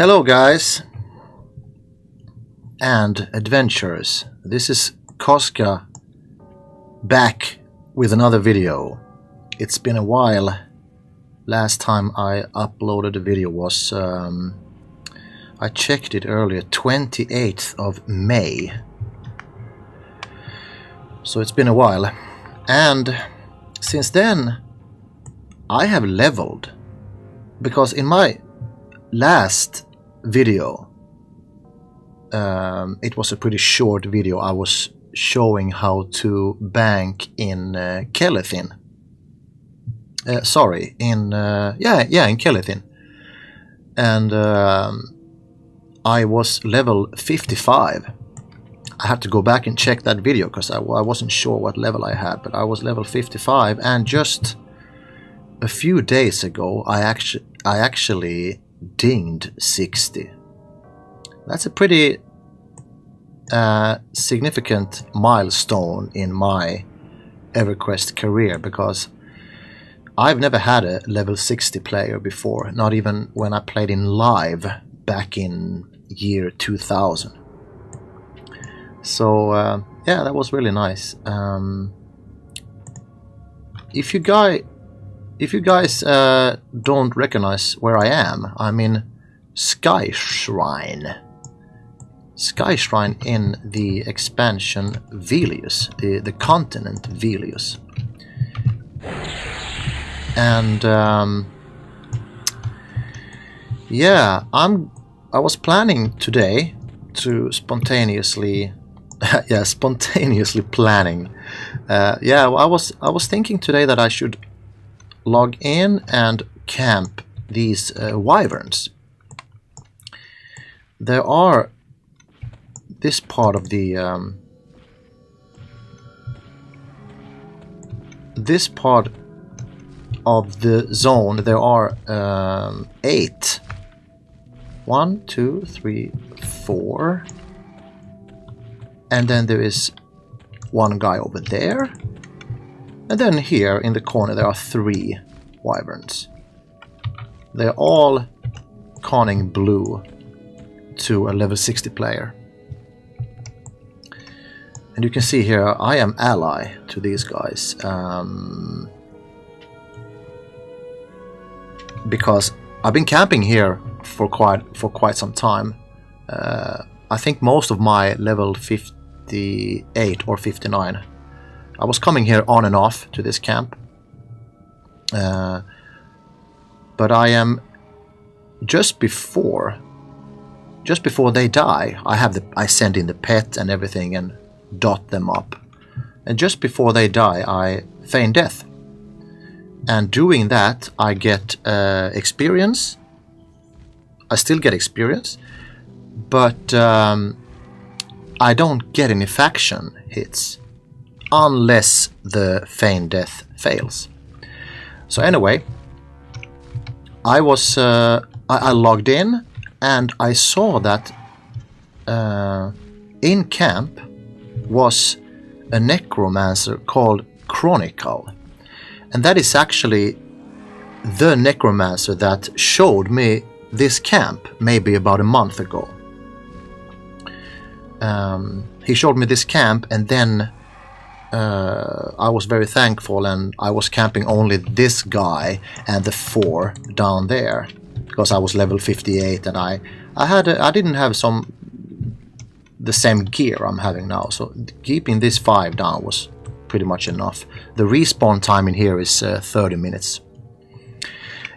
Hello guys and adventurers, this is Coska back with another video. It's been a while. Last time I uploaded a video was, I checked it earlier, 28th of May. So it's been a while. And since then I have leveled, because in my last video, it was a pretty short video. I was showing how to bank in Kelethin. Sorry, in in Kelethin. And I was level 55. I had to go back and check that video because I wasn't sure what level I had, but I was level 55, and just a few days ago I actually dinged 60. That's a pretty significant milestone in my EverQuest career, because I've never had a level 60 player before, not even when I played in live back in year 2000. So yeah, that was really nice. If you guys don't recognize where I am, I'm in Skyshrine. Skyshrine in the expansion Velius, the continent Velius. And yeah, I was planning today to spontaneously planning. Yeah, I was thinking today that I should log in and camp these wyverns. There are this part of the zone. There are 8. 1, 2, 3, 4, and then there is one guy over there. And then here in the corner there are 3 wyverns. They're all conning blue to a level 60 player. And you can see here I am ally to these guys. Because I've been camping here for quite some time. I think most of my level 58 or 59. I was coming here on and off to this camp, but I am just before they die. I send in the pet and everything and dot them up, and just before they die, I feign death. And doing that, I get experience. I still get experience, but I don't get any faction hits unless the feign death fails. So anyway, I logged in and I saw that in camp was a necromancer called Chronicle, and that is actually the necromancer that showed me this camp maybe about a month ago. He showed me this camp, and then I was very thankful, and I was camping only this guy and the 4 down there, because I was level 58 and I didn't have the same gear I'm having now, so keeping this 5 down was pretty much enough. The respawn time in here is 30 minutes.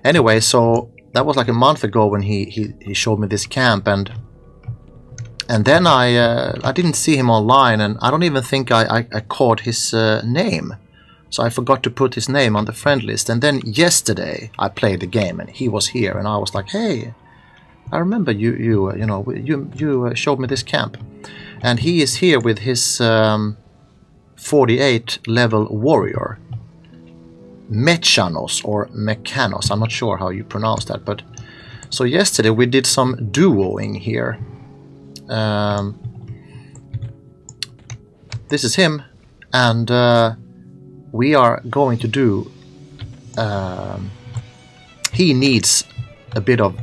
Anyway, so that was like a month ago when he showed me this camp, and then I didn't see him online, and I don't even think I caught his name. So I forgot to put his name on the friend list. And then yesterday I played the game and he was here, and I was like, hey, I remember you showed me this camp. And he is here with his 48 level warrior, Mechanos or Mechanos. I'm not sure how you pronounce that, but so yesterday we did some duoing here. This is him, and we are going to do he needs a bit of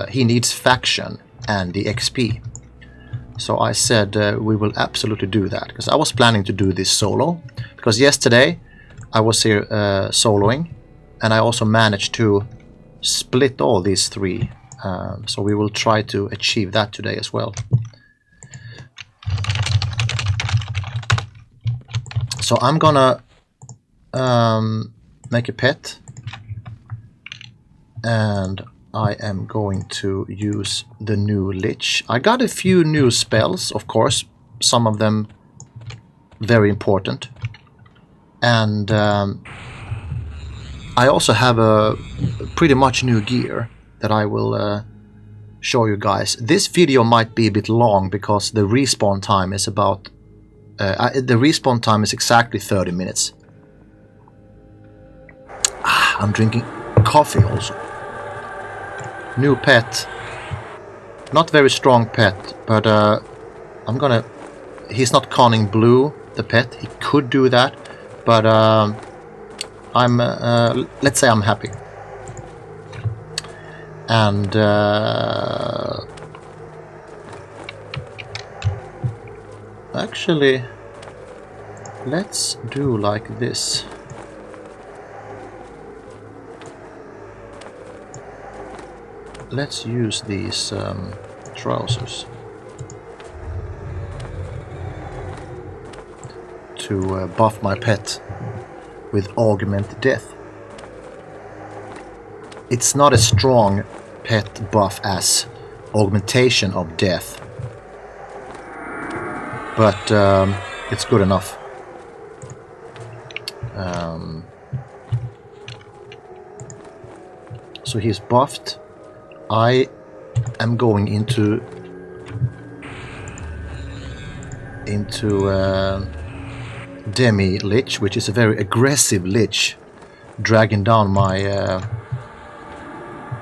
he needs faction and the XP. So I said we will absolutely do that, because I was planning to do this solo, because yesterday I was here soloing, and I also managed to split all these 3. So we will try to achieve that today as well. So I'm gonna make a pet, and I am going to use the new Lich. I got a few new spells, of course, some of them very important. And I also have a pretty much new gear that I will show you guys. This video might be a bit long because the respawn time is about... the respawn time is exactly 30 minutes. I'm drinking coffee also. New pet. Not very strong pet, but I'm gonna... He's not conning blue, the pet. He could do that, but I'm... let's say I'm happy. And... actually, let's do like this. Let's use these trousers to buff my pet with augment death. It's not a strong pet buff as augmentation of death, but it's good enough. So he's buffed. I am going into Demi Lich, which is a very aggressive Lich, dragging down my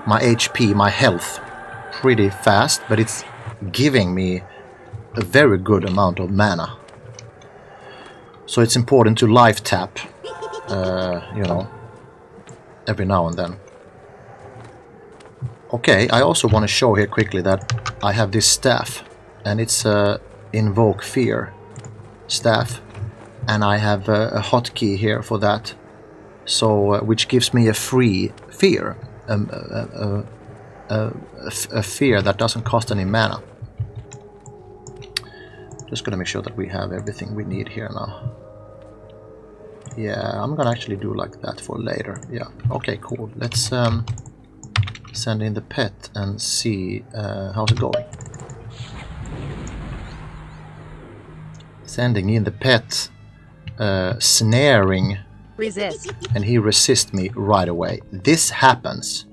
my HP, my health, pretty fast, but it's giving me a very good amount of mana. So it's important to life tap, you know, every now and then. Okay, I also want to show here quickly that I have this staff, and it's a Invoke Fear staff, and I have a hotkey here for that, so which gives me a free fear, a fear that doesn't cost any mana. Just gonna make sure that we have everything we need here now. Yeah, I'm gonna actually do like that for later. Yeah, okay, cool. Let's send in the pet and see how's it going. Sending in the pet, snaring, resist, and he resists me right away. This happens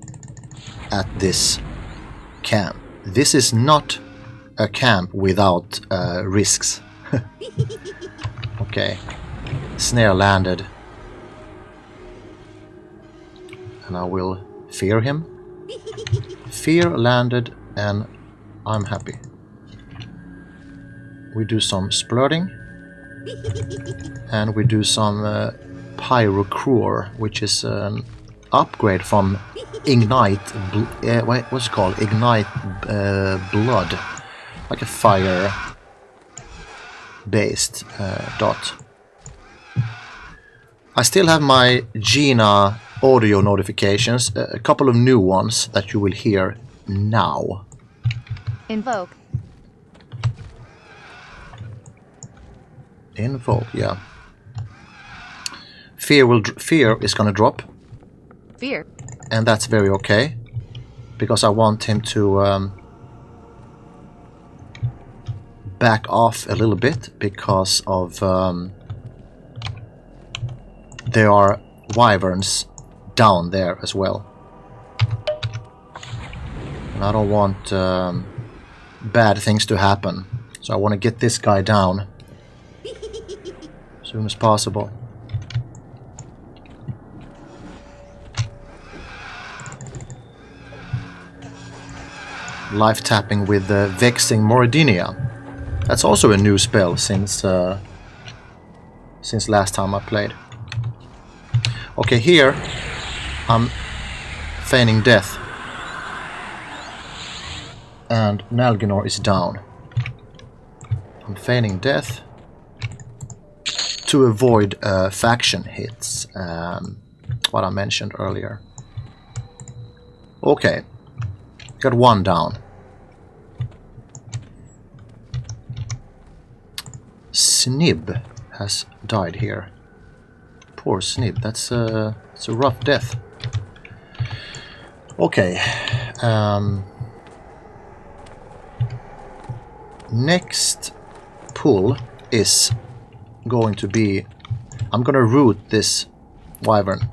at this camp. This is not a camp without risks. Okay, snare landed, and I will fear him. Fear landed, and I'm happy. We do some splurting, and we do some Pyrocure, which is an upgrade from Ignite. What's it called? Ignite Blood, like a fire-based dot. I still have my Gina audio notifications, a couple of new ones that you will hear now. invoke, Invoke, yeah. Fear is gonna drop, fear, and that's very okay, because I want him to back off a little bit because of there are wyverns down there as well, and I don't want bad things to happen, so I want to get this guy down as soon as possible. Life tapping with Vexing Moridinia. That's also a new spell since last time I played. Okay, here I'm feigning death. and Nalginor is down. I'm feigning death to avoid faction hits, what I mentioned earlier. Okay, got one down. Snib has died here. Poor Snib, it's a rough death. Okay, next pull is going to be, I'm gonna root this wyvern.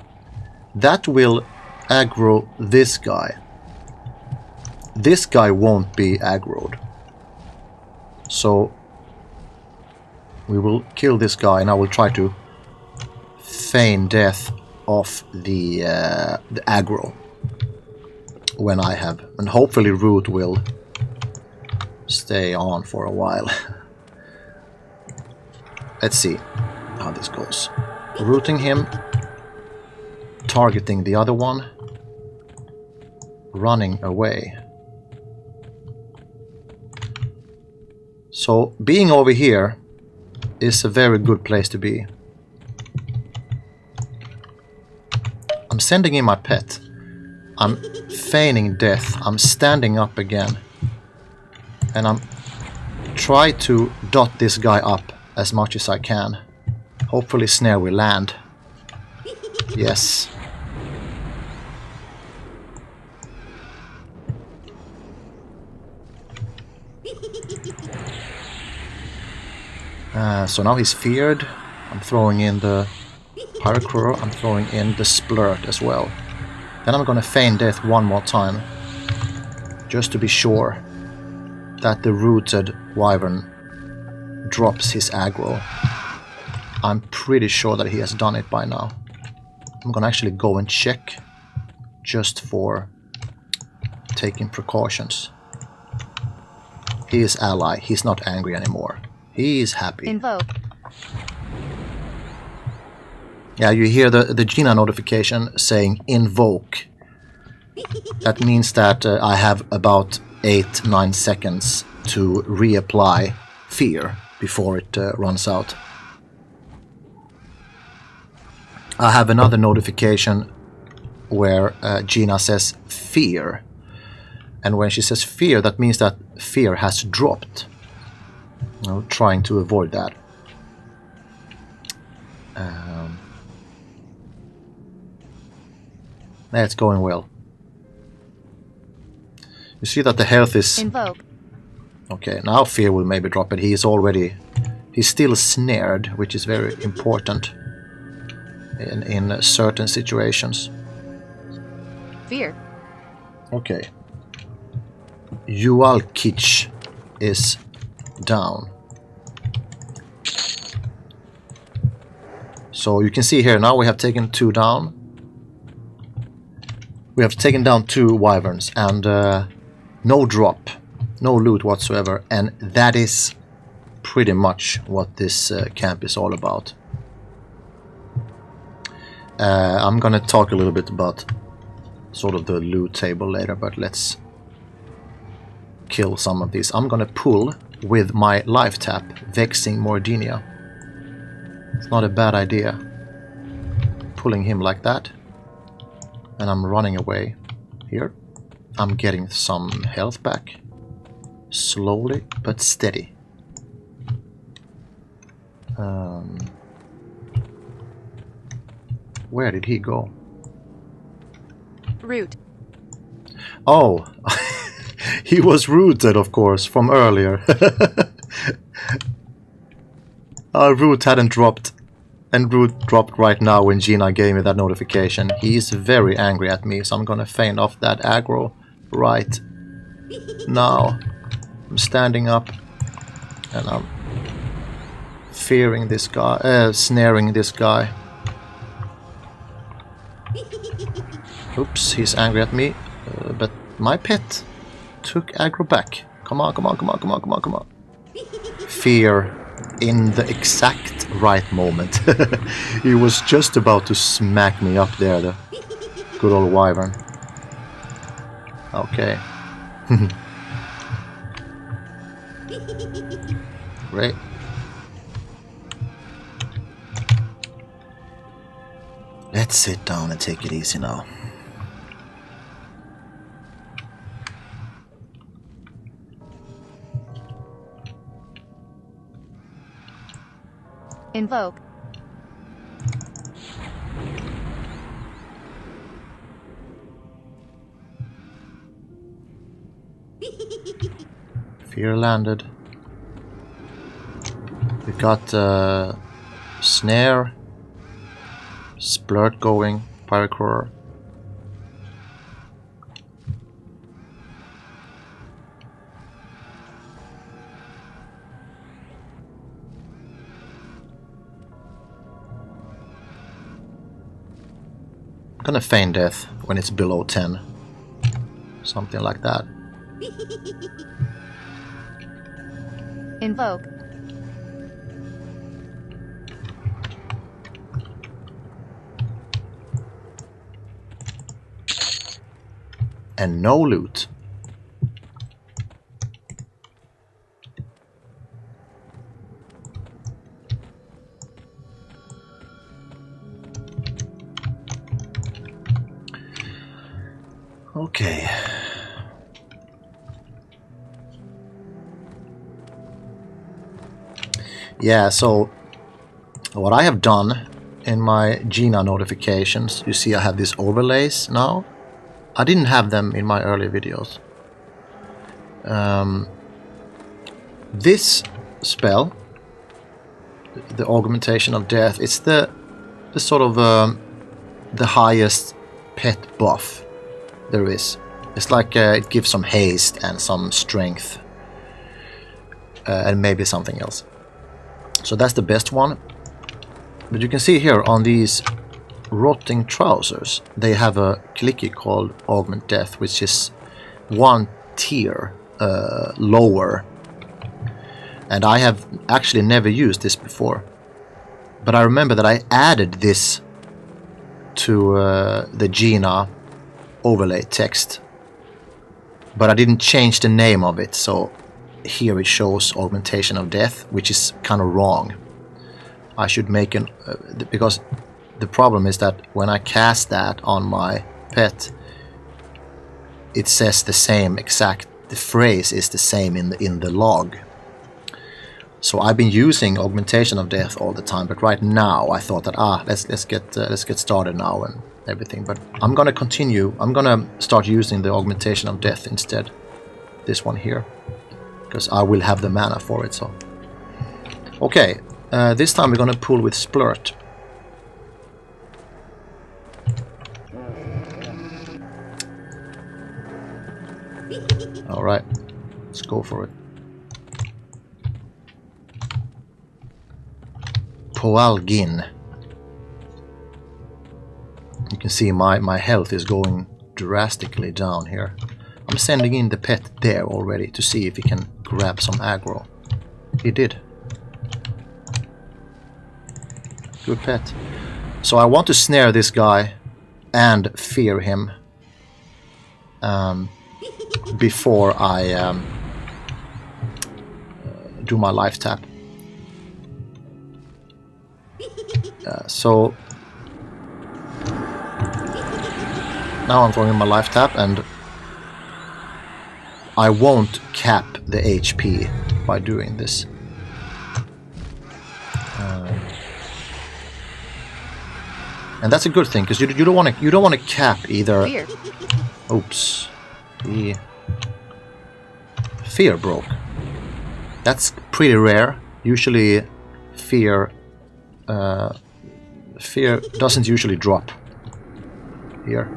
That will aggro this guy. This guy won't be aggroed. So we will kill this guy, and I will try to feign death of the aggro when I have, and hopefully root will stay on for a while. Let's see how this goes. Rooting him, targeting the other one, running away. So being over here is a very good place to be. I'm sending in my pet. I'm feigning death. I'm standing up again. And I'm try to dot this guy up as much as I can. Hopefully snare will land. Yes. So now he's feared. I'm throwing in the Pyrocro. I'm throwing in the Splurt as well. Then I'm gonna feign death one more time, just to be sure that the rooted wyvern drops his aggro. I'm pretty sure that he has done it by now. I'm gonna actually go and check, just for taking precautions. He is ally. He's not angry anymore. He is happy. Invoke. Yeah, you hear the Gina notification saying invoke. That means that I have about 8-9 seconds to reapply fear before it runs out. I have another notification where Gina says fear. And when she says fear, that means that fear has dropped. You know, trying to avoid that. It's going well. You see that the health is... Invoke. Okay, now fear will maybe drop it. He's still snared, which is very important in certain situations. Fear. Okay. Yualkich is down. So you can see here, now we have taken 2 down. We have taken down 2 wyverns and no drop, no loot whatsoever, and that is pretty much what this camp is all about. I'm gonna talk a little bit about sort of the loot table later, but let's kill some of these. I'm gonna pull with my life tap, Vexing Mordinia. It's not a bad idea. Pulling him like that. And I'm running away here. I'm getting some health back. Slowly but steady. Where did he go? Root. Oh, he was rooted, of course, from earlier. Our root hadn't dropped. And root dropped right now when Gina gave me that notification. He's very angry at me, so I'm gonna feign off that aggro right now. I'm standing up and I'm fearing this guy, snaring this guy. Oops, he's angry at me, but my pet took aggro back. Come on, come on, come on, come on, come on, come on. Fear in the exact right moment. He was just about to smack me up there, the good old wyvern. Okay. Great. Let's sit down and take it easy now. Invoke. Fear landed. We got snare, splurt going, pyrocrorer. I'm gonna feign death when it's below 10. Something like that. Invoke. And no loot. Okay. Yeah, so what I have done in my Gina notifications, you see I have these overlays now. I didn't have them in my earlier videos. This spell, the augmentation of death, it's the sort of the highest pet buff there is. It's like it gives some haste and some strength and maybe something else. So that's the best one. But you can see here on these rotting trousers, they have a clicky called Augment Death, which is one tier lower. And I have actually never used this before. But I remember that I added this to the Gina overlay text. But I didn't change the name of it, so here it shows Augmentation of Death, which is kind of wrong. I should make an... because the problem is that when I cast that on my pet, it says the same exact... the phrase is the same in the log. So I've been using Augmentation of Death all the time, but right now I thought that let's get started now and everything. But I'm gonna continue. I'm gonna start using the Augmentation of Death instead. This one here, because I will have the mana for it. So okay, this time we're gonna pull with Splurt. All right, let's go for it. Poalgin. You can see my health is going drastically down here. I'm sending in the pet there already to see if he can grab some aggro. He did. Good pet. So I want to snare this guy and fear him before I do my life tap. So now I'm throwing in my life tap, and I won't cap the HP by doing this. And that's a good thing, because you don't want to cap either. Fear. Oops, the fear broke. That's pretty rare. Usually, fear doesn't usually drop here,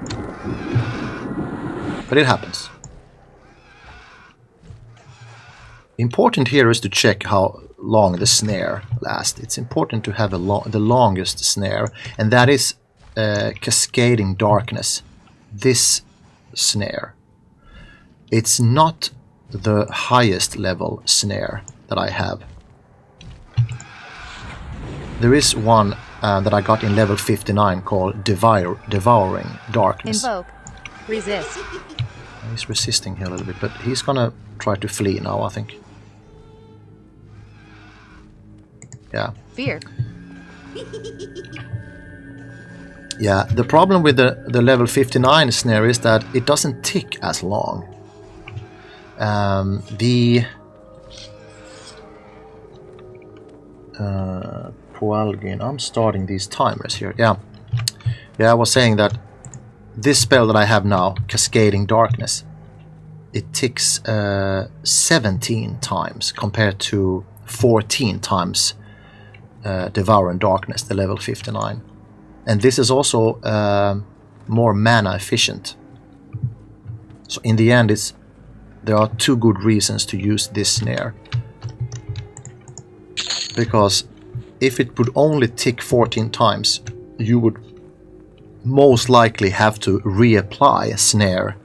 but it happens. Important here is to check how long the snare lasts. It's important to have the longest snare, and that is Cascading Darkness. This snare. It's not the highest level snare that I have. There is one that I got in level 59 called Devouring Darkness. Invoke. Resist. He's resisting here a little bit, but he's gonna try to flee now, I think. Yeah. Fear. Yeah, the problem with the level 59 snare is that it doesn't tick as long. Pualgin, I'm starting these timers here. Yeah, I was saying that this spell that I have now, Cascading Darkness, it ticks 17 times compared to 14 times Devouring Darkness, the level 59. And this is also more mana efficient. So in the end, there are two good reasons to use this snare. Because if it would only tick 14 times, you would most likely have to reapply a snare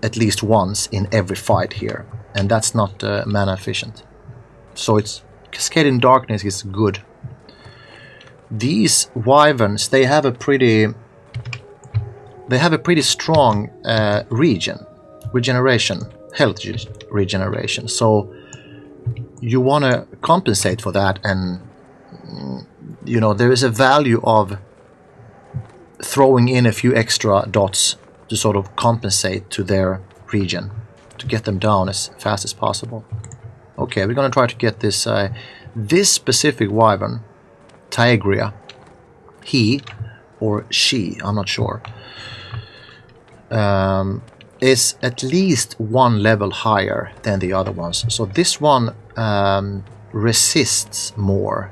at least once in every fight here. And that's not mana efficient. So Cascading Darkness is good. These wyverns, they have a pretty strong regeneration, health regeneration. So you want to compensate for that, and you know, there is a value of throwing in a few extra dots to sort of compensate to their regen, to get them down as fast as possible. Okay, we're gonna try to get this this specific wyvern, Taegria, he or she, I'm not sure, is at least one level higher than the other ones. So this one resists more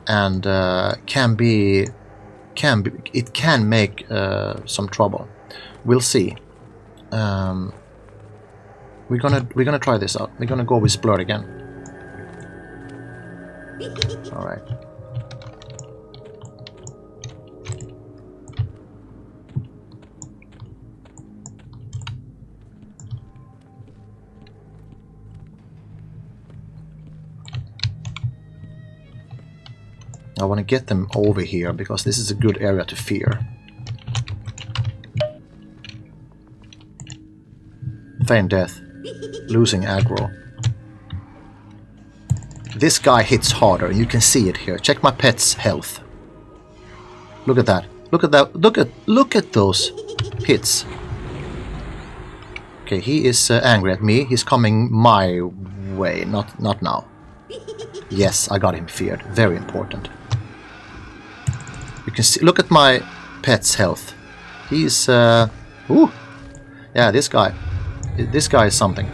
and it can make some trouble. We'll see. We're gonna try this out. We're gonna go with Splurt again. All right. I want to get them over here because this is a good area to fear. Feign death. Losing aggro. This guy hits harder. You can see it here. Check my pet's health. Look at that. Look at that. Look at those hits. Okay, he is angry at me. He's coming my way. Not now. Yes, I got him feared. Very important. You can see. Look at my pet's health. He's ooh. Yeah, this guy. This guy is something.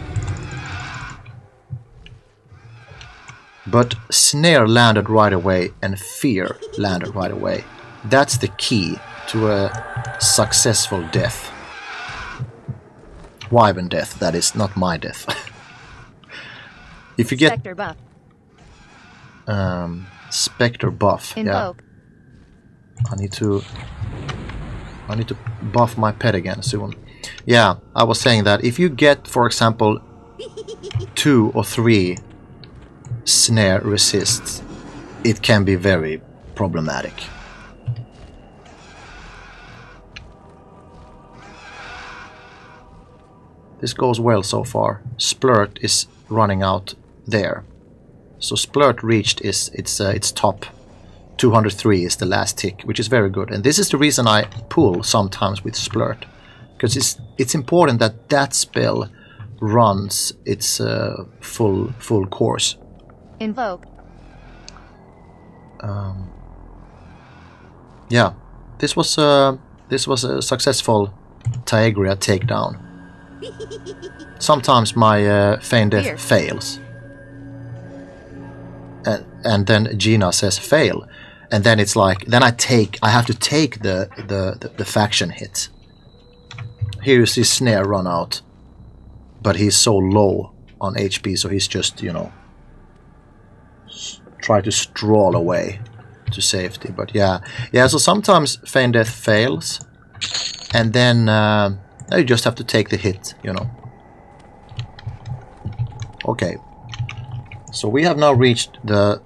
But snare landed right away and fear landed right away. That's the key to a successful death. Wyvern death, that is, not my death. If you get Spectre buff. Spectre buff. Invoke. Yeah. I need to buff my pet again soon. Yeah, I was saying that if you get, for example, 2 or 3 snare resists, it can be very problematic. This goes well so far. Splurt is running out there. So Splurt reached its top. 203 is the last tick, which is very good. And this is the reason I pull sometimes with Splurt. Because it's important that that spell runs its full course. Invoke. Yeah, this was a successful Taegria takedown. Sometimes my feign death fails, and then Gina says fail, and then it's like I have to take the faction hit. Here you see Snare run out, but he's so low on HP, so he's just, you know, try to stroll away to safety. But yeah, so sometimes feign death fails, and then you just have to take the hit, you know. Okay, so we have now reached the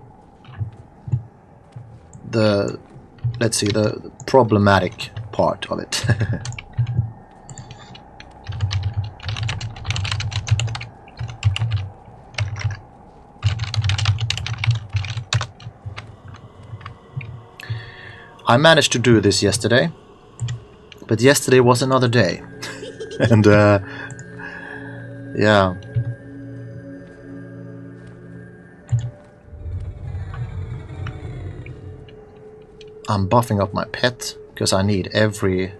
let's see, the problematic part of it. I managed to do this yesterday, but yesterday was another day. And yeah. I'm buffing up my pet because I need every...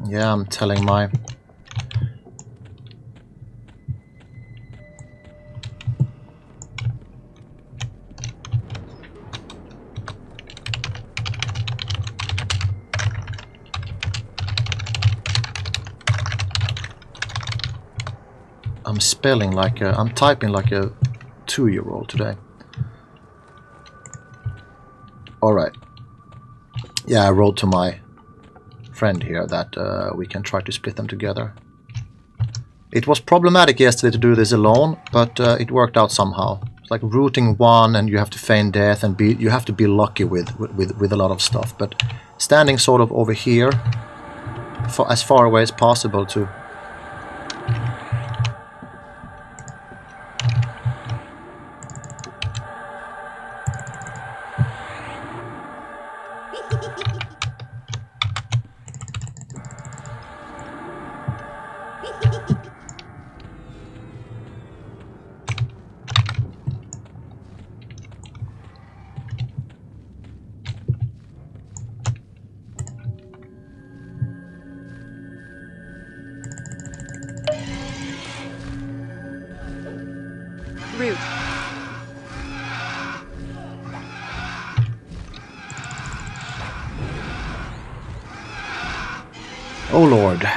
Yeah, I'm telling my... I'm spelling like a... I'm typing like a 2-year-old today. Alright. Yeah, I wrote to my friend here that we can try to split them together. It was problematic yesterday to do this alone, but it worked out somehow. It's like rooting one and you have to feign death and you have to be lucky with a lot of stuff. But standing sort of over here, as far away as possible to... Root. Oh Lord.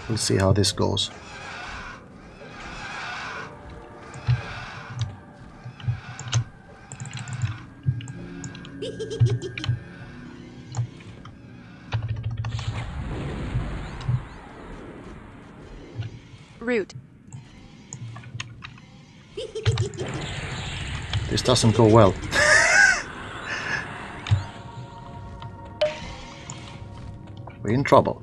We'll see how this goes. Root. This doesn't go well. We're in trouble.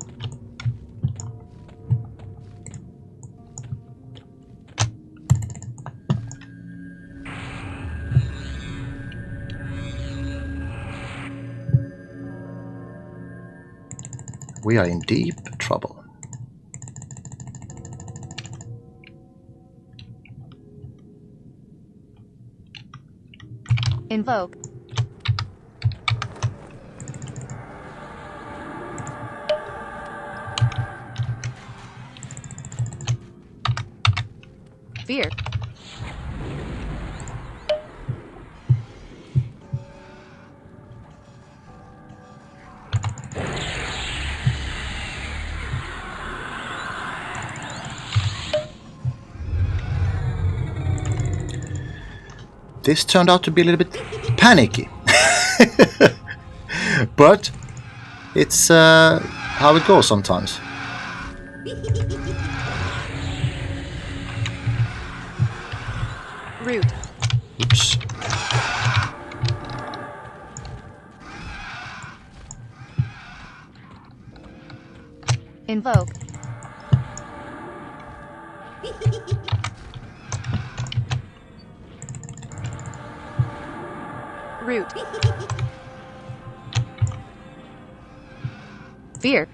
We are in deep trouble. Invoke. Fear. This turned out to be a little bit panicky. But it's how it goes sometimes. Root. Oops. Invoke. Root. Fear.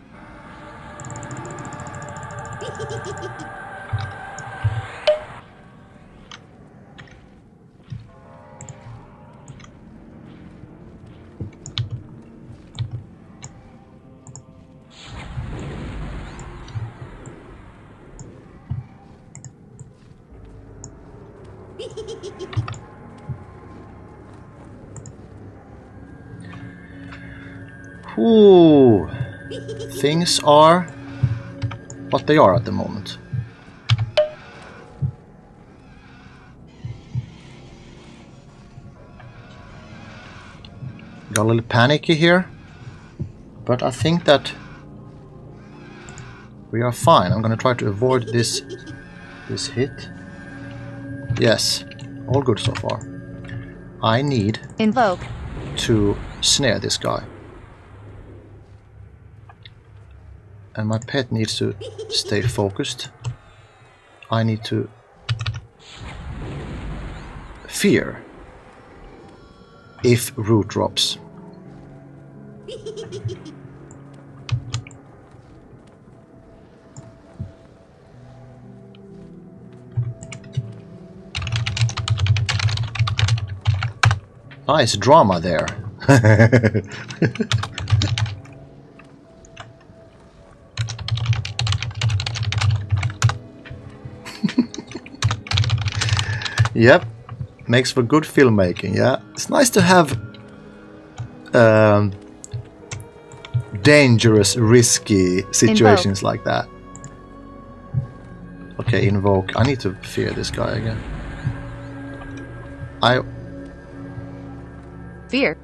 Ooh, things are what they are at the moment. Got a little panicky here, but I think that we are fine. I'm gonna try to avoid this hit. Yes, all good so far. I need Invoke. to snare this guy. And my pet needs to stay focused. I need to fear if root drops. Nice drama there. Yep, makes for good filmmaking. Yeah, it's nice to have dangerous, risky situations like that. Okay, invoke. I need to fear this guy again. Fear.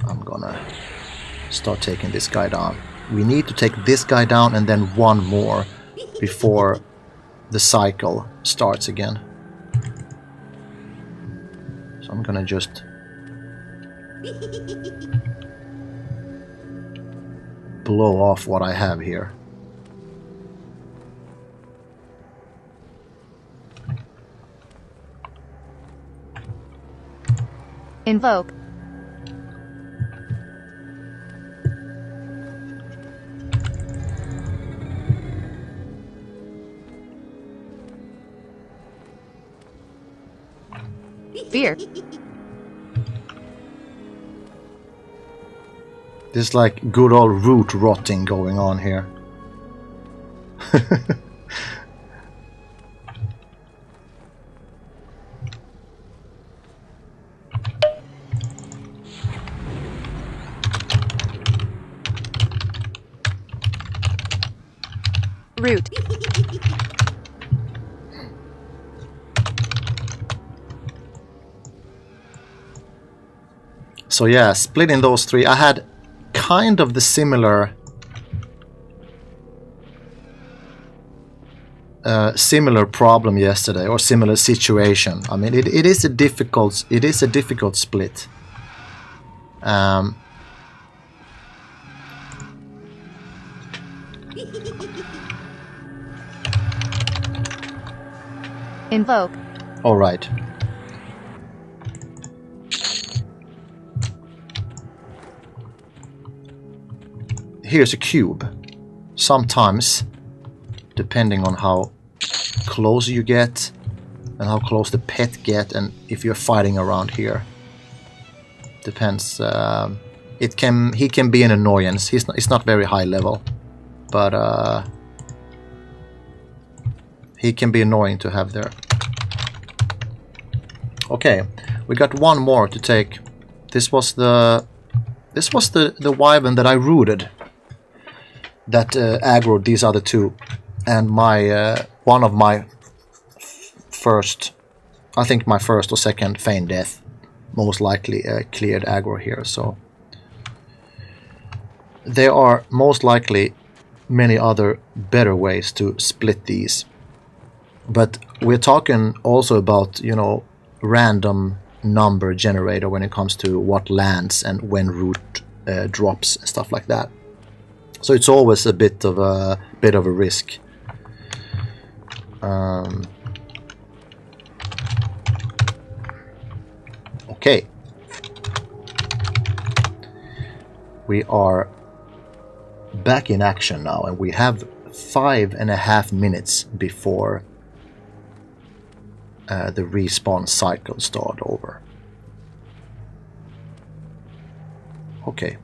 I'm gonna start taking this guy down. We need to take this guy down and then one more before the cycle starts again. So I'm gonna just blow off what I have here. Invoke. Fear. There's like good old root rotting going on here. Root. So yeah, splitting those three, I had kind of the similar problem yesterday, or similar situation. I mean, it is a difficult split. Invoke. All right. Here's a cube. Sometimes, depending on how close you get and how close the pet get, and if you're fighting around here, depends. He can be an annoyance. He's not very high level, but he can be annoying to have there. Okay, we got one more to take. This was the wyvern that I rooted. That aggroed these other two, and my one of my first, I think my first or second feign death, most likely cleared aggro here. So there are most likely many other better ways to split these, but we're talking also about, you know, random number generator when it comes to what lands and when root drops and stuff like that. So it's always a bit of a risk. Okay. We are back in action now, and we have 5.5 minutes before the respawn cycle start over. Okay.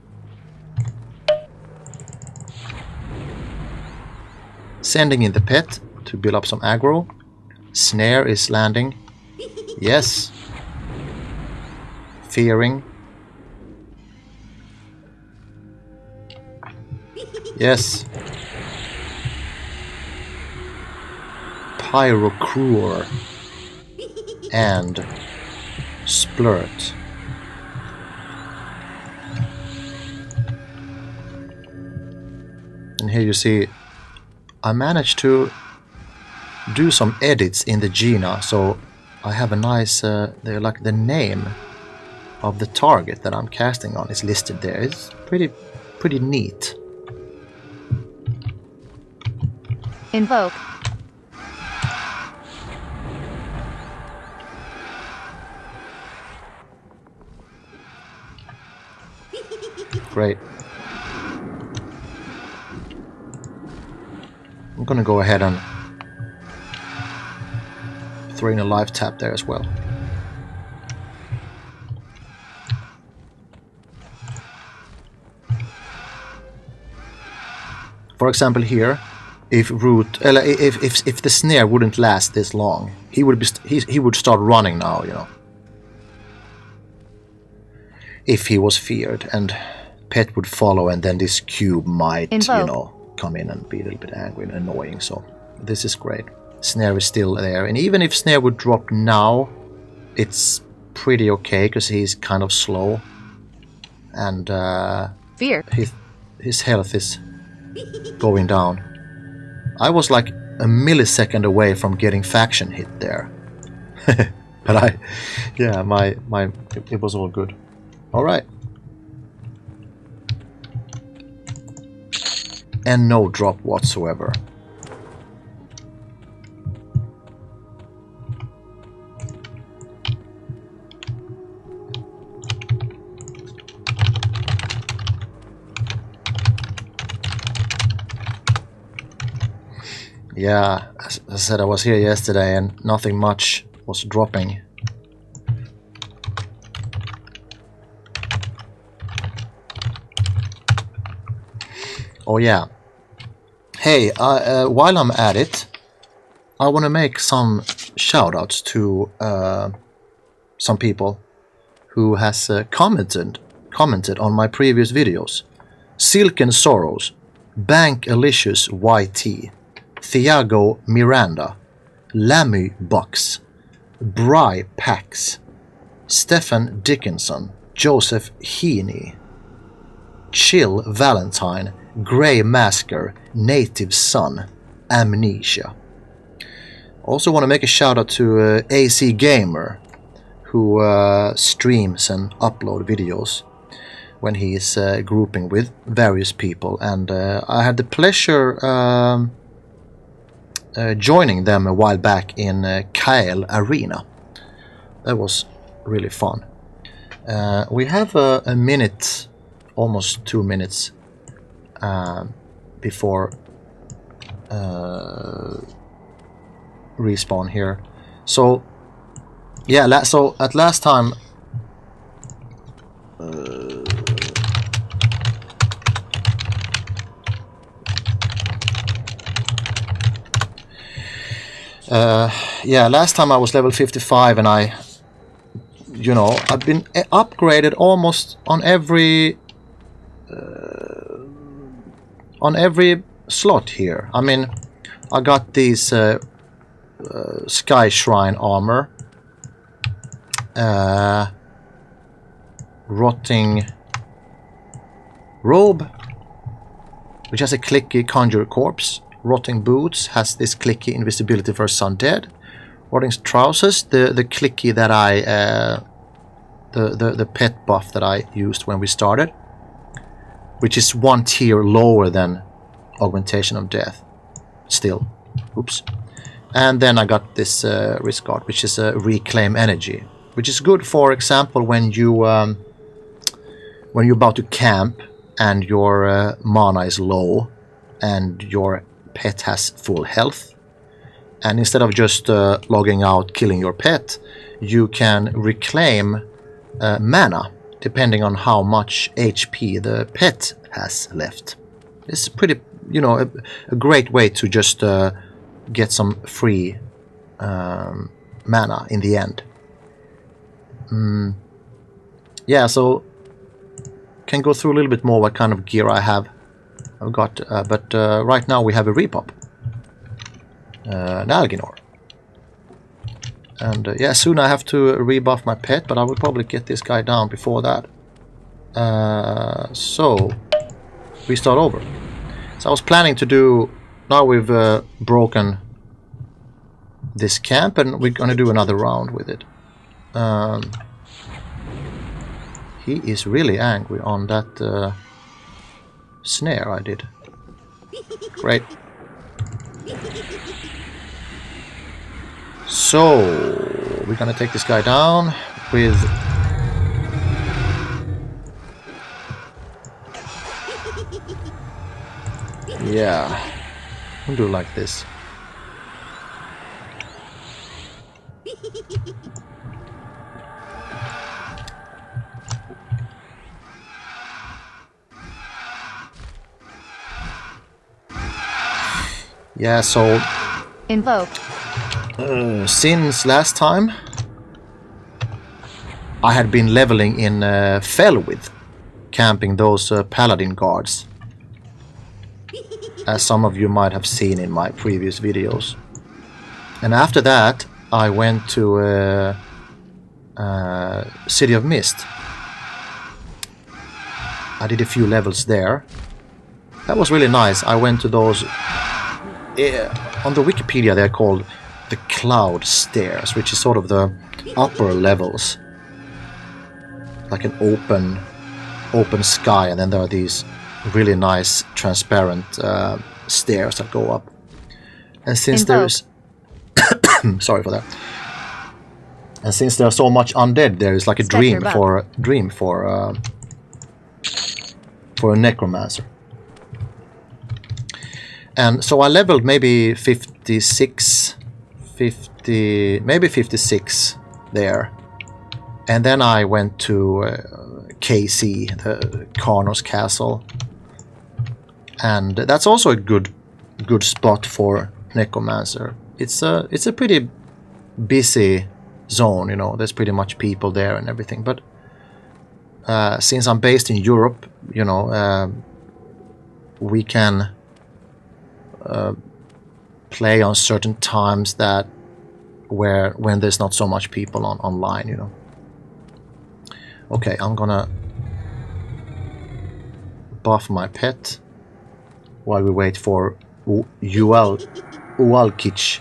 Sending in the pet to build up some aggro. Snare is landing. Yes. Fearing. Yes. Pyrocruer. and splurt. And here you see I managed to do some edits in the Gina, so I have a nice they're like the name of the target that I'm casting on is listed there. It's pretty neat. Invoke. Great. I'm gonna go ahead and throw in a live tap there as well. For example, here, if if the snare wouldn't last this long, he would start running now, you know. If he was feared, and Pet would follow, and then this cube might, Invoke. you know, come in and be a little bit angry and annoying. So this is great. Snare is still there, and even if Snare would drop now, it's pretty okay because he's kind of slow, and Fear. his health is going down. I was like a millisecond away from getting faction hit there, but it was all good. All right, and no drop whatsoever. Yeah, as I said, I was here yesterday and nothing much was dropping. Oh yeah. Hey, while I'm at it, I want to make some shoutouts to some people who has commented on my previous videos. Silken Sorrows, Bank Alicious YT, Thiago Miranda, Lammy Bucks, Bry Pax, Stefan Dickinson, Joseph Heaney, Chill Valentine, Grey Masker, Native Son, Amnesia. Also want to make a shout out to AC Gamer, who streams and upload videos when he is grouping with various people, and I had the pleasure joining them a while back in Kael Arena. That was really fun. We have a minute, almost 2 minutes before respawn here. So yeah, so at last time last time I was level 55, and I've been upgraded almost on every slot here. I mean, I got these Skyshrine armor, rotting robe, which has a clicky conjure corpse. Rotting boots has this clicky invisibility versus undead. Rotting trousers, the clicky that I the pet buff that I used when we started, which is one tier lower than augmentation of death. Still, oops. And then I got this wrist guard, which is a reclaim energy, which is good, for example, when you're about to camp and your mana is low and your pet has full health, and instead of just logging out, killing your pet, you can reclaim mana depending on how much HP the pet has left. It's pretty, a great way to just get some free mana in the end. Yeah, so can go through a little bit more what kind of gear I've got, but right now we have a repop, an Alginor, And yeah, soon I have to rebuff my pet, but I will probably get this guy down before that. So we start over. So I was planning to do... Now we've broken this camp, and we're gonna do another round with it. He is really angry on that snare I did. Great. So we're gonna take this guy down with... Yeah, we'll do like this. Yeah, so Invoked. Since last time I had been leveling in Fellwith, camping those paladin guards, as some of you might have seen in my previous videos. And after that I went to City of Mist. I did a few levels there. That was really nice. I went to those... on the Wikipedia they're called the Cloud Stairs, which is sort of the upper levels. Like an open sky, and then there are these really nice transparent stairs that go up. And since there's... sorry for that. And since there's so much undead, there is like a dream for a necromancer. And so I leveled maybe 56 there. And then I went to KC, the Karnos Castle. And that's also a good spot for necromancer. It's a pretty busy zone, you know. There's pretty much people there and everything. But since I'm based in Europe, you know, we can play on certain times that when there's not so much people online, you know. Okay, I'm gonna buff my pet while we wait for Ualkich.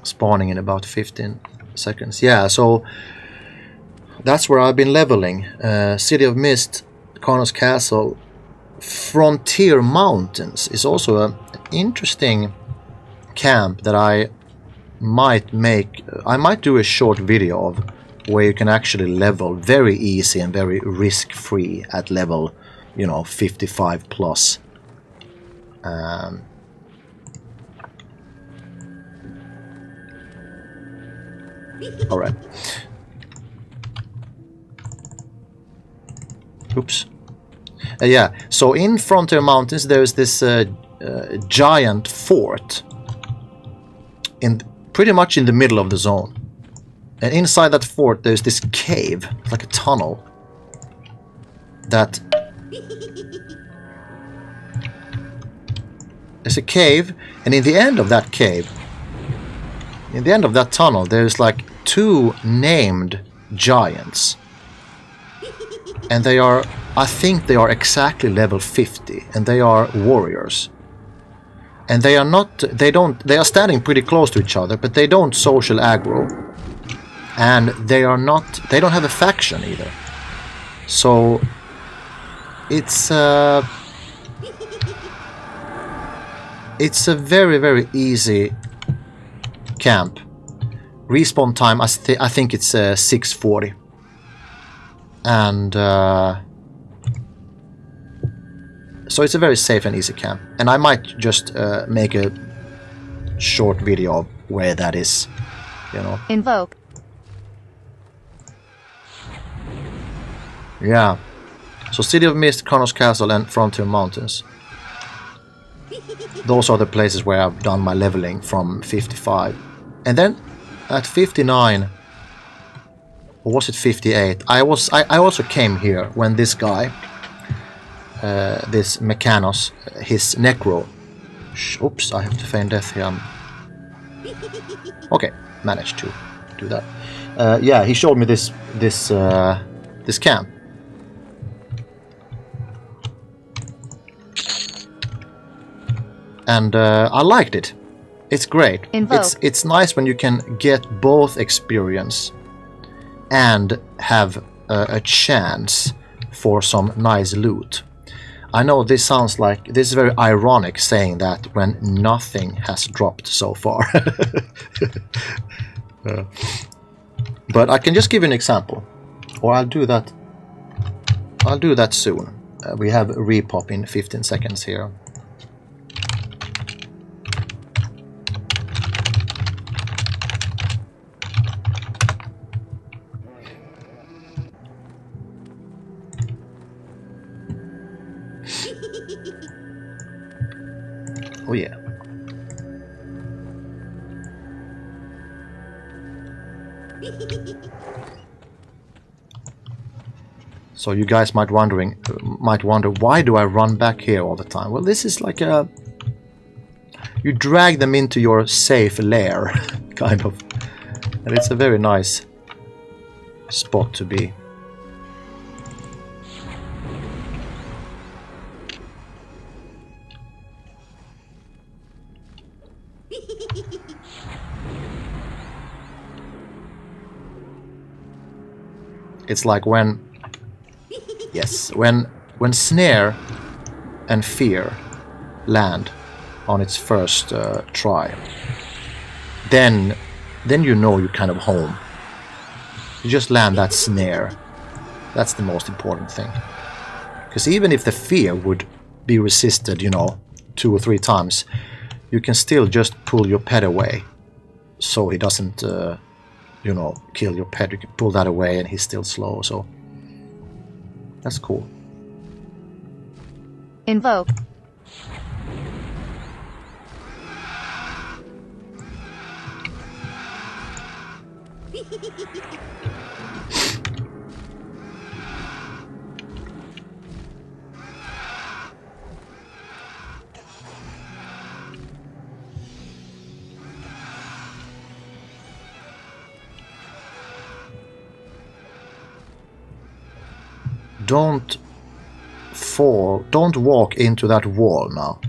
Spawning in about 15 seconds. Yeah, so that's where I've been leveling. City of Mist, Karnos Castle, Frontier Mountains is also an interesting camp that I might do a short video of, where you can actually level very easy and very risk-free at level, you know, 55 plus. All right. Oops. Yeah, so in Frontier Mountains there's this giant fort pretty much in the middle of the zone. And inside that fort there's this cave, like a tunnel, that... There's a cave, and in the end of that cave, in the end of that tunnel, there's like 2 named giants. And they are, I think they are exactly level 50, and they are warriors. And they are not, they are standing pretty close to each other, but they don't social aggro. And they don't have a faction either. So it's a very, very easy camp. Respawn time, I think it's 6:40. And so it's a very safe and easy camp. And I might just make a short video of where that is, you know. Invoke. Yeah. So City of Mist, Karnos Castle and Frontier Mountains. Those are the places where I've done my leveling from 55. And then at 59, or was it 58? I also came here when this guy, this Mechanos, his Necro, Oops, I have to feign death here. Okay, managed to do that. Yeah, he showed me this camp. And I liked it. It's great. It's nice when you can get both experience and have a chance for some nice loot. I know this sounds like, this is very ironic saying that when nothing has dropped so far. But I can just give you an example, or I'll do that soon. We have a repop in 15 seconds here. Oh yeah. So you guys might wonder why do I run back here all the time? Well, this is like you drag them into your safe lair, kind of, and it's a very nice spot to be. It's like when snare and fear land on its first try, then you know you're kind of home. You just land that snare. That's the most important thing. Because even if the fear would be resisted, 2 or 3 times, you can still just pull your pet away, so he doesn't kill your pet. You can pull that away and he's still slow, so that's cool. Invoke. Don't walk into that wall now.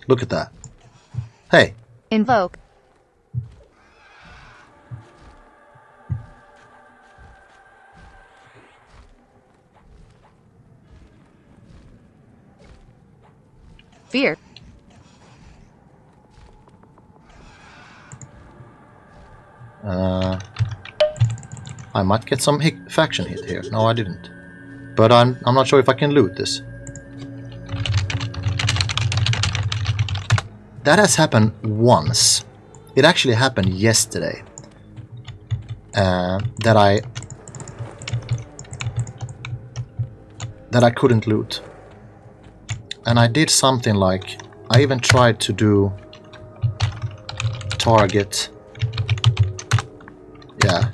Look at that. Hey. Invoke. Fear. I might get some faction hit here. No, I didn't. But I'm not sure if I can loot this. That has happened once. It actually happened yesterday. That I couldn't loot. And I did something like, I even tried to do target. Yeah.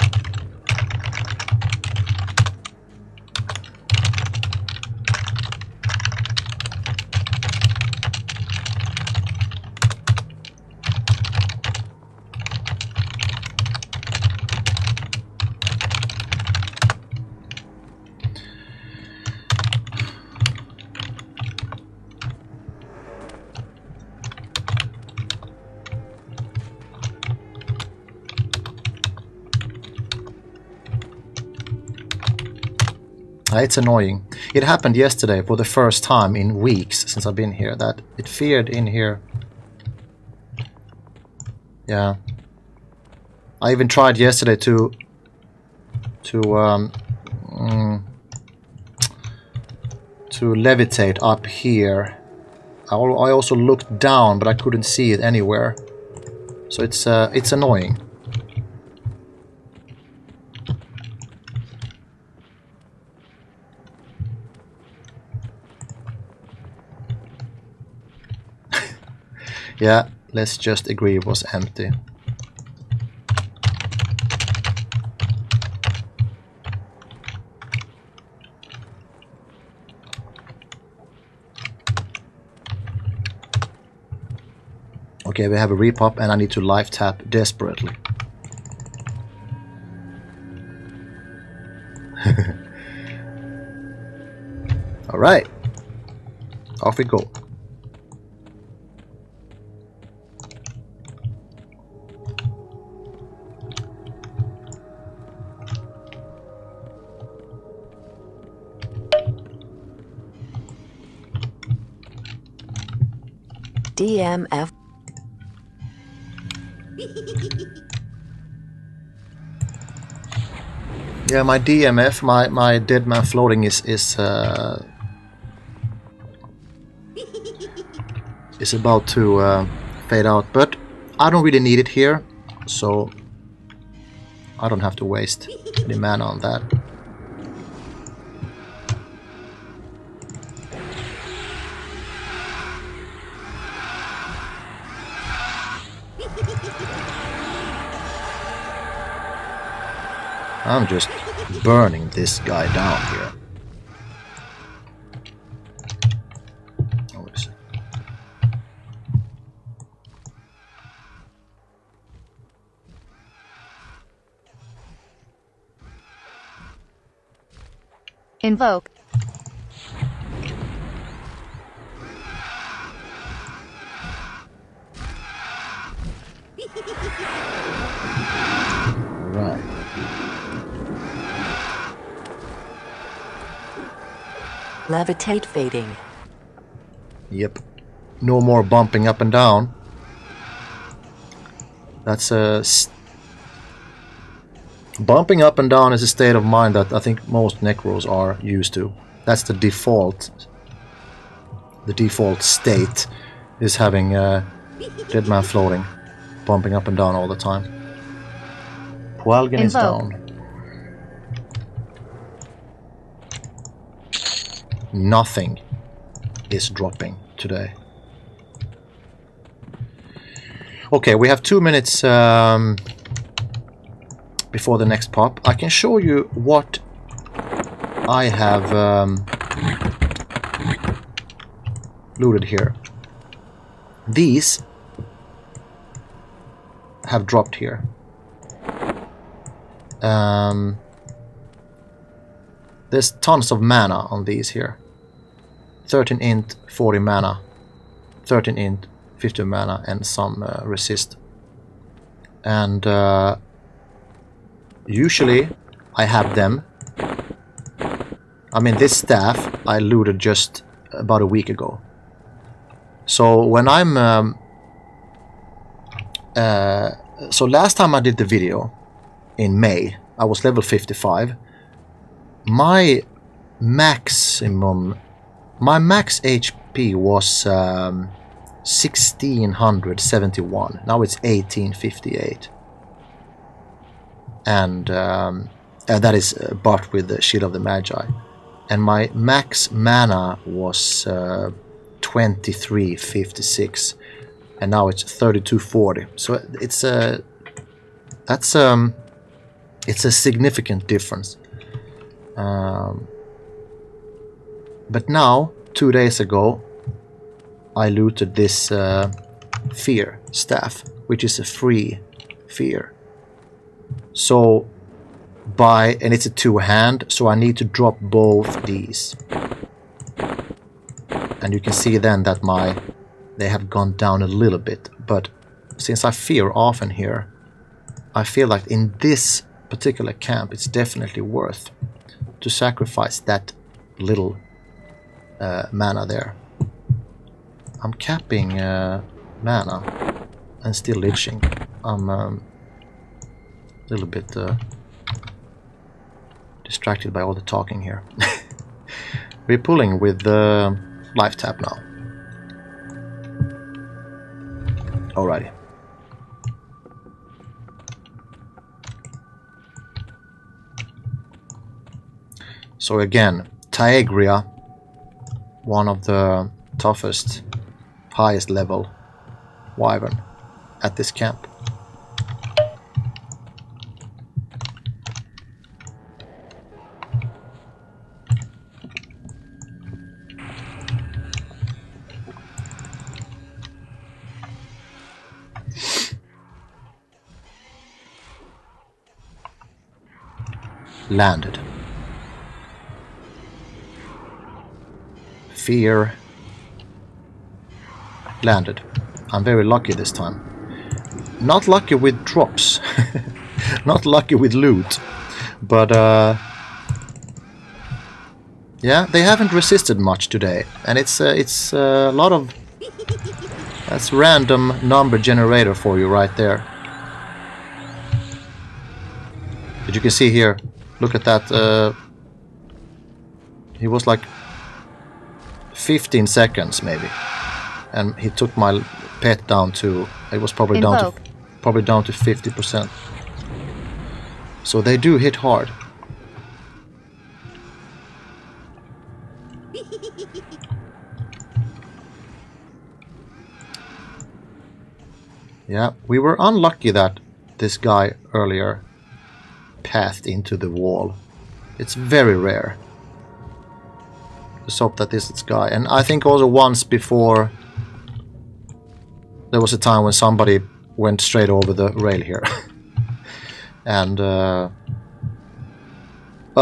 It's annoying. It happened yesterday for the first time in weeks since I've been here that it feared in here. Yeah. I even tried yesterday to levitate up here. I also looked down, but I couldn't see it anywhere. So it's annoying. Yeah, let's just agree it was empty. Okay, we have a repop and I need to life tap desperately. Alright. Off we go. DMF. Yeah, my DMF, my dead man floating is about to fade out, but I don't really need it here, so I don't have to waste any mana on that. I'm just burning this guy down here. Oh, wait a second. Invoke. Right. Levitate fading. Yep. No more bumping up and down. That's bumping up and down is a state of mind that I think most Necros are used to. That's the default. The default state is having dead man floating, bumping up and down all the time. Pualgan is down. Nothing is dropping today. Okay, we have 2 minutes before the next pop. I can show you what I have looted here. These have dropped here. There's tons of mana on these here. 13 int, 40 mana, 13 int, 50 mana, and some resist. And usually I have them. I mean, this staff I looted just about a week ago. So when I'm so last time I did the video in May, I was level 55. My max HP was 1671. Now it's 1858, and that is bought with the Shield of the Magi. And my max mana was 2356, and now it's 3240. So it's a significant difference. But now, 2 days ago, I looted this fear staff, which is a free fear. So and it's a 2-hand, so I need to drop both these. And you can see then that they have gone down a little bit. But since I fear often here, I feel like in this particular camp it's definitely worth to sacrifice that little mana there. I'm capping mana and still liching. I'm a little bit distracted by all the talking here. We're pulling with the life tap now. Alrighty. So again, Taegria, one of the toughest, highest level wyvern at this camp. Landed. Fear. Landed. I'm very lucky this time. Not lucky with drops. Not lucky with loot. But yeah, they haven't resisted much today. And it's a lot of... That's random number generator for you right there. But you can see here, look at that. He was like 15 seconds maybe, and he took my pet down to. It was probably down to 50%. So they do hit hard. Yeah, we were unlucky that this guy earlier pathed into the wall. It's very rare. Let's hope that this guy. And I think also once before there was a time when somebody went straight over the rail here. And well,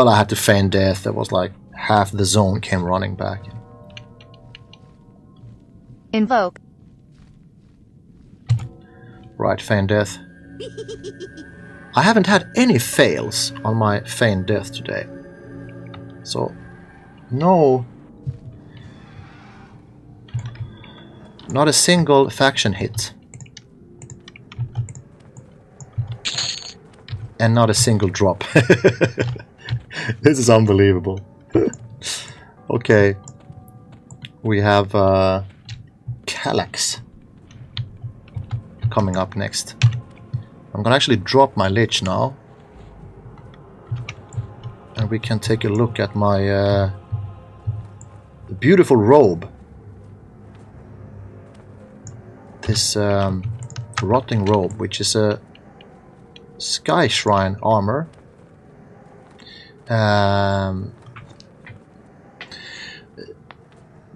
I had to feign death. There was like half the zone came running back. Invoke. Right, feign death. I haven't had any fails on my feign death today. So, no. Not a single faction hit. And not a single drop. This is unbelievable. Okay. We have Kallax coming up next. I'm gonna actually drop my lich now. And we can take a look at my beautiful robe. This rotting robe, which is a Skyshrine armor.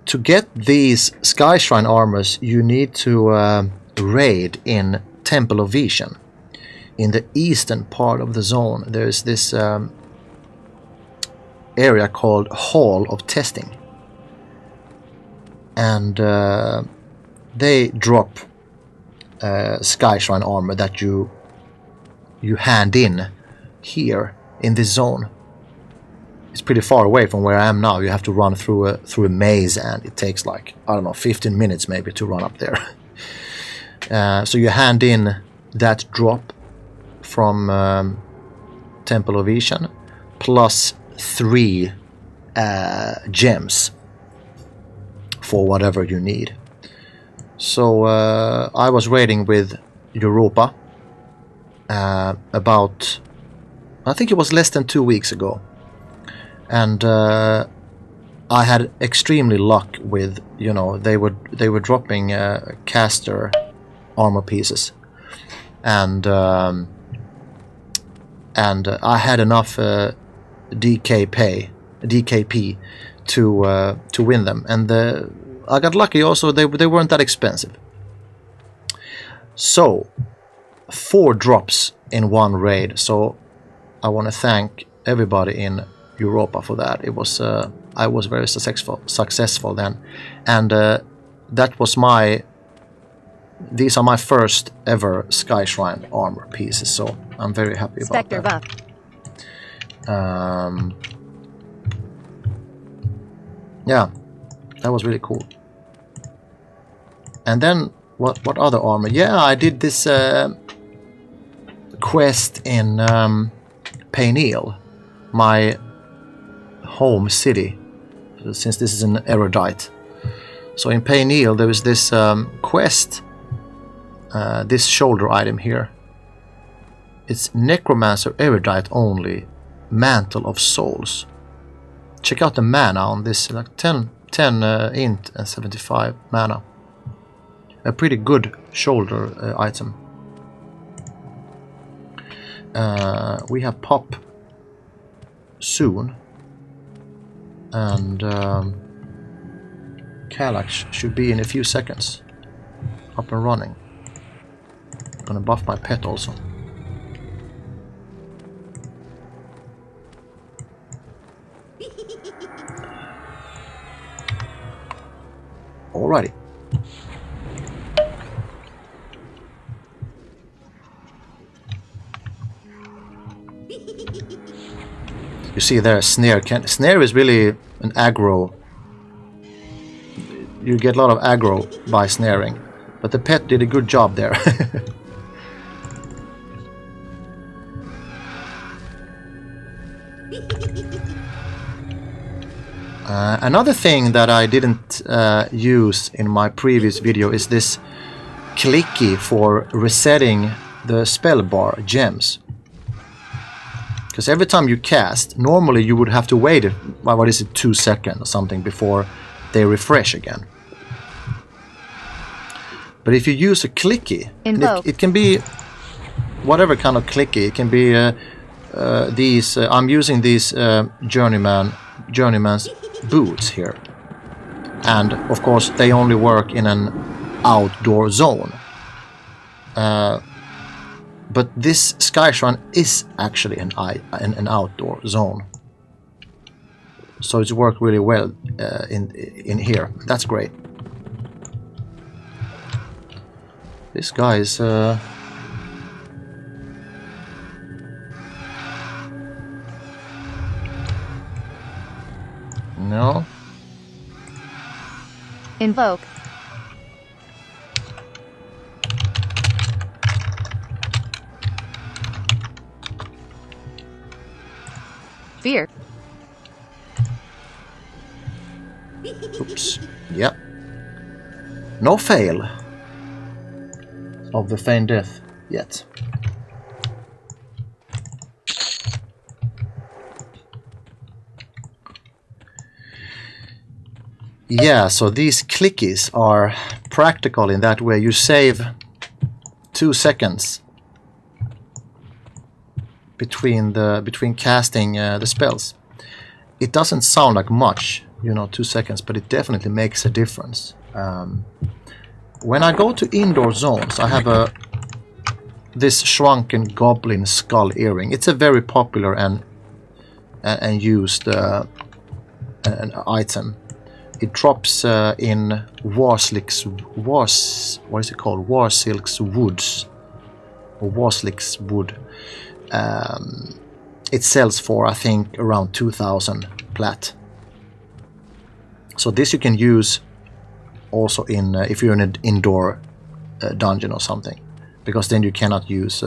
To get these Skyshrine armors, you need to raid in Temple of Vision. In the eastern part of the zone, there's this area called Hall of Testing. And they drop Skyshrine armor that you hand in here in this zone. It's pretty far away from where I am now. You have to run through a maze, and it takes like, I don't know, 15 minutes maybe to run up there. So you hand in that drop from Temple of Vision plus 3 gems for whatever you need. So I was raiding with Europa about, I think it was less than 2 weeks ago, and I had extremely luck with, you know, they were dropping caster armor pieces, and I had enough DKP to win them, and I got lucky also. They weren't that expensive. So 4 drops in one raid. So I want to thank everybody in Europa for that. It was I was very successful then, and that was these are my first ever Skyshrine armor pieces. So I'm very happy about Spectre that. buff. Yeah, that was really cool. And then what other armor? Yeah, I did this quest in Paineel, my home city, since this is an Erudite. So in Paineel there was this quest, this shoulder item here. It's Necromancer Erudite only, Mantle of Souls. Check out the mana on this, like 10 int and 75 mana. A pretty good shoulder item. We have pop soon, and Kallax should be in a few seconds up and running. I'm gonna buff my pet also. Alrighty. You see there, snare. Snare is really an aggro. You get a lot of aggro by snaring. But the pet did a good job there. Another thing that I didn't use in my previous video is this clicky for resetting the spell bar gems. Because every time you cast, normally you would have to wait, what is it, 2 seconds or something before they refresh again. But if you use a clicky, it can be whatever kind of clicky. It can be these. I'm using these journeyman's boots here, and of course they only work in an outdoor zone. But this Skyshrine is actually an outdoor zone, so it's worked really well in here. That's great. This guy is no. Invoke. Fear. Oops. Yep. No fail of the feigned death yet. Yeah, so these clickies are practical in that way. You save 2 seconds between casting the spells. It doesn't sound like much, 2 seconds, but it definitely makes a difference. When I go to indoor zones, I have this shrunken goblin skull earring. It's a very popular and used an item. It drops in Warsilk's woods, or Warsilk's wood. It sells for, I think, around 2,000 plat. So this you can use also in if you're in an indoor dungeon or something, because then you cannot use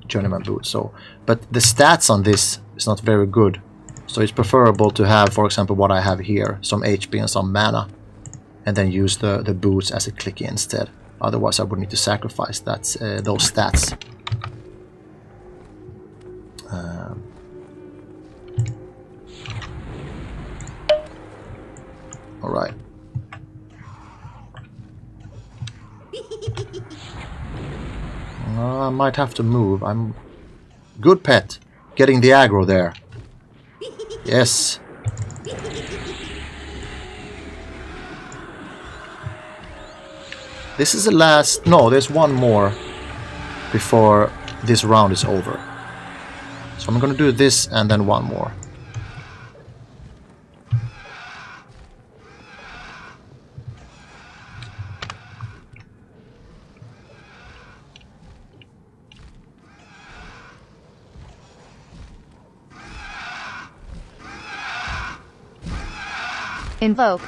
journeyman boots. So, but the stats on this is not very good. So it's preferable to have, for example, what I have here, some HP and some mana, and then use the boots as a clicky instead. Otherwise, I would need to sacrifice those stats. All right. I might have to move. I'm good pet, getting the aggro there. Yes. This is the last. No, there's one more before this round is over. So I'm gonna do this and then one more. Invoke.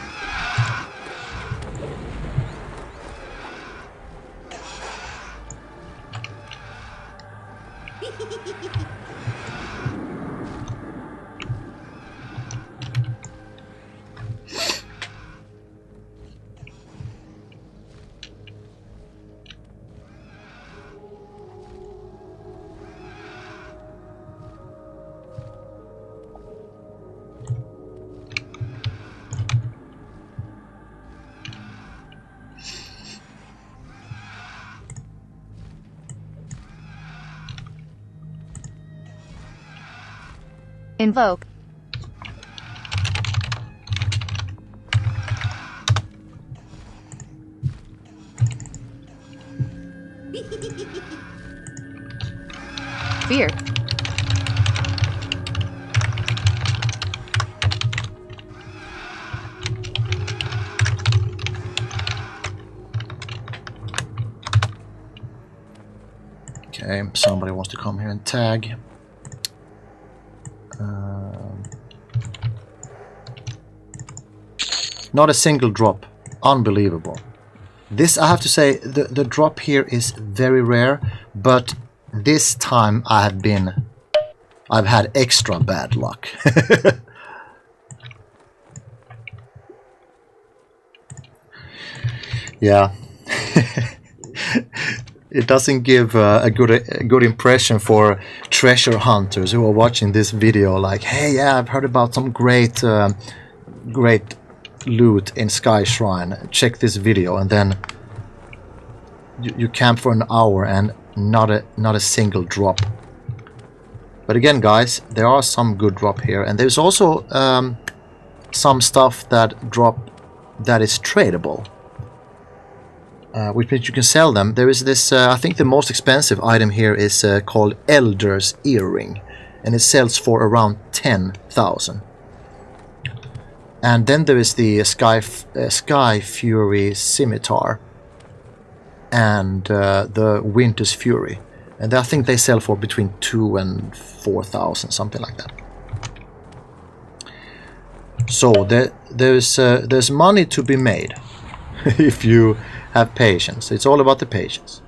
Invoke. Fear. Okay, somebody wants to come here and tag. Not a single drop. Unbelievable. This, I have to say, the drop here is very rare, but this time I've had extra bad luck. Yeah. It doesn't give a good impression for treasure hunters who are watching this video, like, hey, yeah, I've heard about some great loot in Skyshrine, check this video, and then you camp for an hour and not a single drop. But again, guys, there are some good drop here, and there's also some stuff that drop that is tradable, which means you can sell them. There is this, I think the most expensive item here is called Elder's Earring, and it sells for around 10,000. And then there is the Sky Fury Scimitar and the Winter's Fury, and I think they sell for between 2,000 and 4,000, something like that. So there's money to be made if you have patience. It's all about the patience.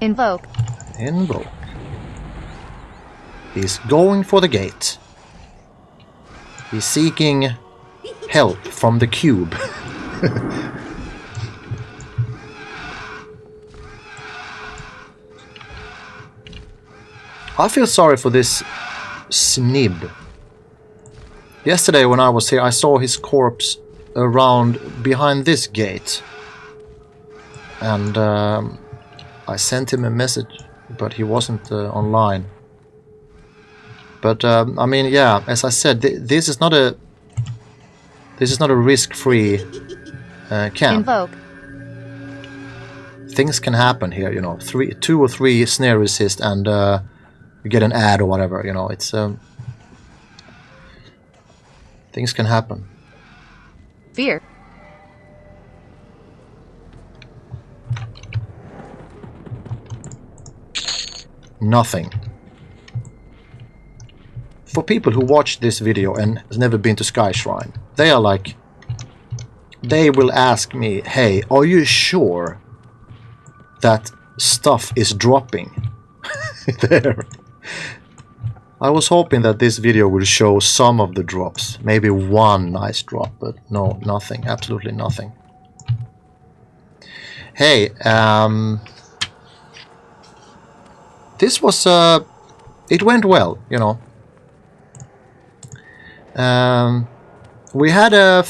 Invoke. Invoke. He's going for the gate. He's seeking help from the cube. I feel sorry for this snib. Yesterday when I was here, I saw his corpse around behind this gate. And I sent him a message, but he wasn't online. But I mean, yeah, as I said, this is not a risk-free camp. Invoke. Things can happen here, you know. 2 or 3 snare resist, and you get an ad or whatever. You know, it's things can happen. Fear. Nothing. For people who watch this video and has never been to Skyshrine, they are like, they will ask me, hey, are you sure that stuff is dropping there? I was hoping that this video would show some of the drops, maybe one nice drop, but no, nothing, absolutely nothing. Hey, this was, it went well, you know. We had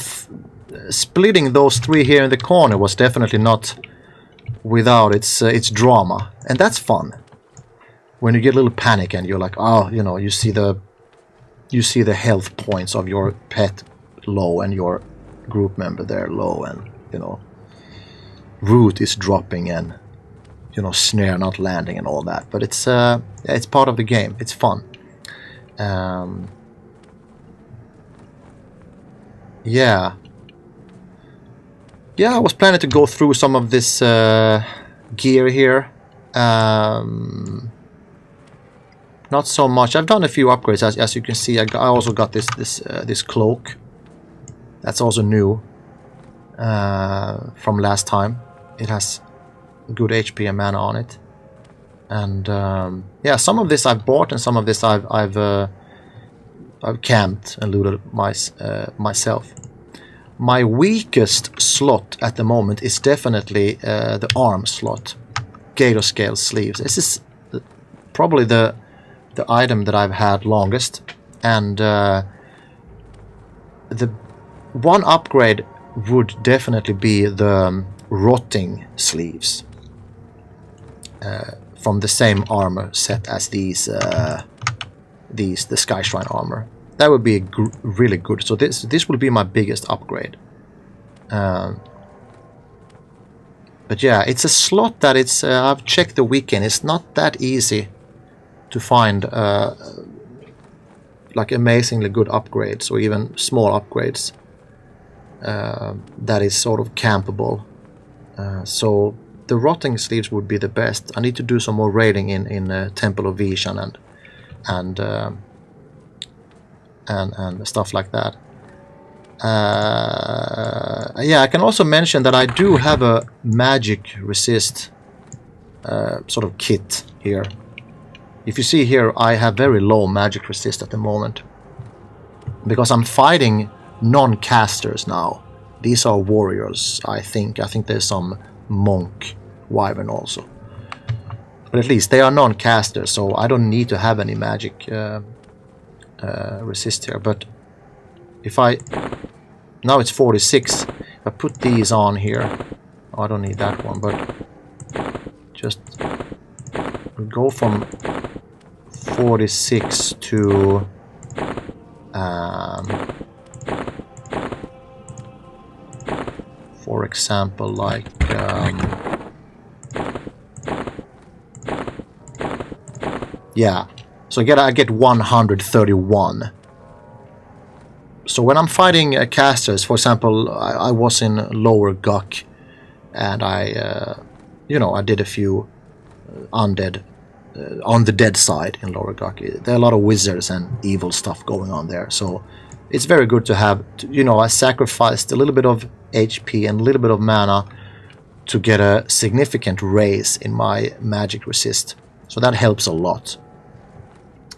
splitting those 3 here in the corner was definitely not without its drama, and that's fun. When you get a little panic and you're like, oh, you know, you see the health points of your pet low and your group member there low, and you know, root is dropping and you know, snare not landing and all that. But it's part of the game. It's fun. Yeah, I was planning to go through some of this gear here. Not so much. I've done a few upgrades, as you can see. I also got this cloak. That's also new from last time. It has good HP and mana on it, and yeah, some of this I've bought, and some of this I've camped and looted myself. My weakest slot at the moment is definitely the arm slot, gator scale sleeves. This is probably the the item that I've had longest, and the one upgrade would definitely be the rotting sleeves from the same armor set as the Skyshrine armor. That would be really good. So this will be my biggest upgrade. But yeah, it's a slot that it's I've checked the weekend. It's not that easy to find like amazingly good upgrades or even small upgrades that is sort of campable. So the rotting sleeves would be the best. I need to do some more raiding in Temple of Vishan and stuff like that. Yeah, I can also mention that I do have a magic resist sort of kit here. If you see here, I have very low magic resist at the moment because I'm fighting non-casters now. These are warriors, I think. I think there's some monk wyvern also, but at least they are non-casters, so I don't need to have any magic resist here. But if I now it's 46. If I put these on here, oh, I don't need that one, but just go from 46 to for example, like yeah, so I get 131. So when I'm fighting casters, for example, I was in Lower Guk, and I did a few undead on the dead side in Lower Guk. There are a lot of wizards and evil stuff going on there, so it's very good to have. I sacrificed a little bit of HP and a little bit of mana to get a significant raise in my magic resist, so that helps a lot.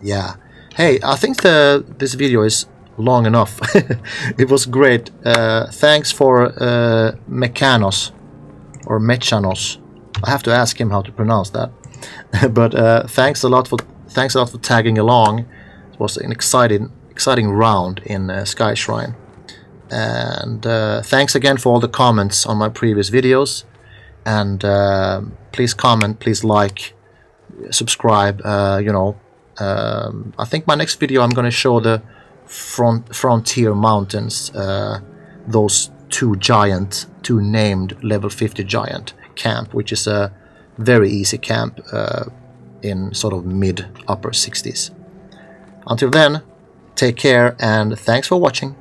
Yeah. Hey, I think this video is long enough. It was great. Thanks for Mechanos or Mechanos. I have to ask him how to pronounce that. But thanks a lot for tagging along. It was an exciting round in Skyshrine. And thanks again for all the comments on my previous videos. And please comment, please like, subscribe. I think my next video I'm going to show the Frontier Mountains, those two named level 50 giant camp, which is a very easy camp in sort of mid-upper 60s. Until then, take care and thanks for watching.